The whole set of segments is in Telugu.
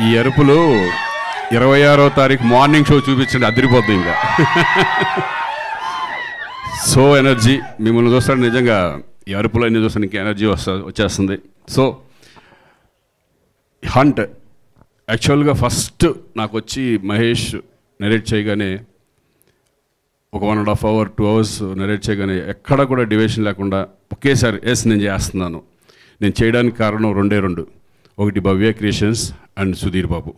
ఈ అరుపులు 26వ తారీఖు మార్నింగ్ షో చూపించండి, అదిరిపోతుంది ఇంకా. సో ఎనర్జీ మిమ్మల్ని చూస్తాడు నిజంగా, ఈ అరుపులు అన్నీ చూస్తాను ఇంకా ఎనర్జీ వచ్చేస్తుంది. సో హంట్ యాక్చువల్గా ఫస్ట్ నాకు వచ్చి మహేష్ నరేట్ చేయగానే ఒక 1.5 hours 2 hours నరేట్ చేయగానే ఎక్కడ కూడా డివిజన్ లేకుండా ఒకేసారి నేను చేస్తున్నాను. నేను చేయడానికి కారణం రెండు, ఒకటి భవ్య క్రియేషన్స్ అండ్ సుధీర్ బాబు.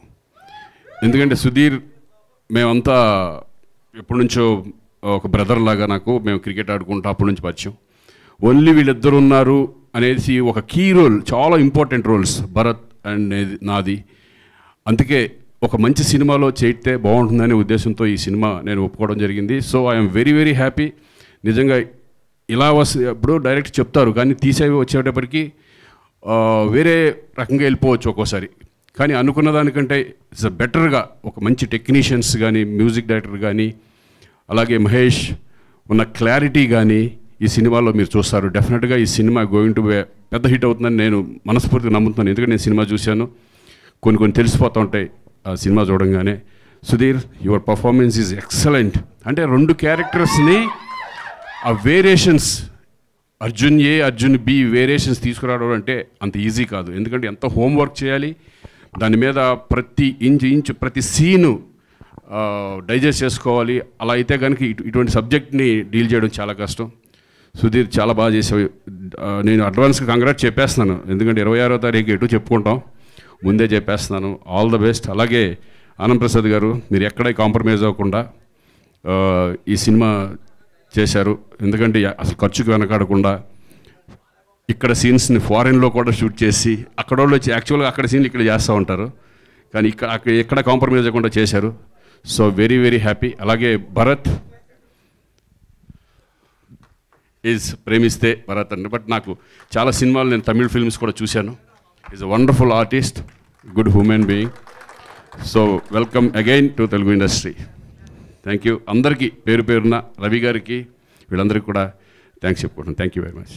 ఎందుకంటే సుధీర్ మేమంతా ఎప్పటి నుంచో ఒక బ్రదర్ లాగా, నాకు మేము క్రికెట్ ఆడుకుంటా అప్పటి నుంచి పరిచయం. ఓన్లీ వీళ్ళిద్దరు ఉన్నారు అనేది ఒక కీ రోల్, చాలా ఇంపార్టెంట్ రోల్స్ భరత్ అండ్ నాది. అందుకే ఒక మంచి సినిమాలో చేయితే బాగుంటుందనే ఉద్దేశంతో ఈ సినిమా నేను ఒప్పుకోవడం జరిగింది. So I'm very very happy. నిజంగా ఇలా ఇప్పుడు డైరెక్ట్ చెప్తారు కానీ తీసేవి వచ్చేటప్పటికి వేరే రకంగా వెళ్ళిపోవచ్చు ఒక్కోసారి. కానీ అనుకున్న దానికంటే ఇట్స్ బెటర్గా ఒక మంచి టెక్నీషియన్స్ కానీ, మ్యూజిక్ డైరెక్టర్ కానీ, అలాగే మహేష్ ఉన్న క్లారిటీ కానీ ఈ సినిమాలో మీరు చూస్తారు. డెఫినెట్గా ఈ సినిమా గోయింగ్ టు పెద్ద హిట్ అవుతుందని నేను మనస్ఫూర్తిగా నమ్ముతున్నాను. ఎందుకంటే నేను సినిమా చూశాను, కొన్ని తెలిసిపోతూ ఉంటాయి ఆ సినిమా చూడంగానే. Sudheer, your performance is excellent. అంటే 2 క్యారెక్టర్స్ని ఆ వేరియేషన్స్, అర్జున్ ఏ అర్జున్ బి వేరియేషన్స్ తీసుకురావడం అంటే అంత ఈజీ కాదు. ఎందుకంటే ఎంత హోంవర్క్ చేయాలి దాని మీద, ప్రతి ఇంచు ప్రతి సీను డైజెస్ట్ చేసుకోవాలి. అలా అయితే కనుక ఇటువంటి సబ్జెక్ట్ని డీల్ చేయడం చాలా కష్టం. సుధీర్ చాలా బాగా చేసావు. నేను అడ్వాన్స్గా కంగ్రాట్స్ చెప్పేస్తున్నాను, ఎందుకంటే 26వ తారీఖు ఎటు చెప్పుకుంటాం, ముందే చెప్పేస్తున్నాను. All the best. అలాగే ఆనంద్ ప్రసాద్ గారు, మీరు ఎక్కడ కాంప్రమైజ్ అవ్వకుండా ఈ సినిమా చేశారు. ఎందుకంటే అసలు ఖర్చుకు వెనకాడకుండా ఇక్కడ సీన్స్ని ఫారెన్లో కూడా షూట్ చేసి అక్కడ వాళ్ళు వచ్చి యాక్చువల్గా అక్కడ సీన్లు ఇక్కడ చేస్తూ ఉంటారు, కానీ అక్కడ ఎక్కడ కాంప్రమైజ్ అవ్వకుండా చేశారు. So very very happy. అలాగే భరత్ ప్రేమిస్తే భరత్ అండి, బట్ నాకు చాలా సినిమాలు, నేను తమిళ్ ఫిల్మ్స్ కూడా చూశాను. Is a wonderful artist, good human being. So welcome again to Telugu industry. Thank you అందరికీ, పేరున రవి గారికి, వీళ్ళందరికీ కూడా థ్యాంక్స్ చెప్పుకుంటున్నాను. Thank you very much.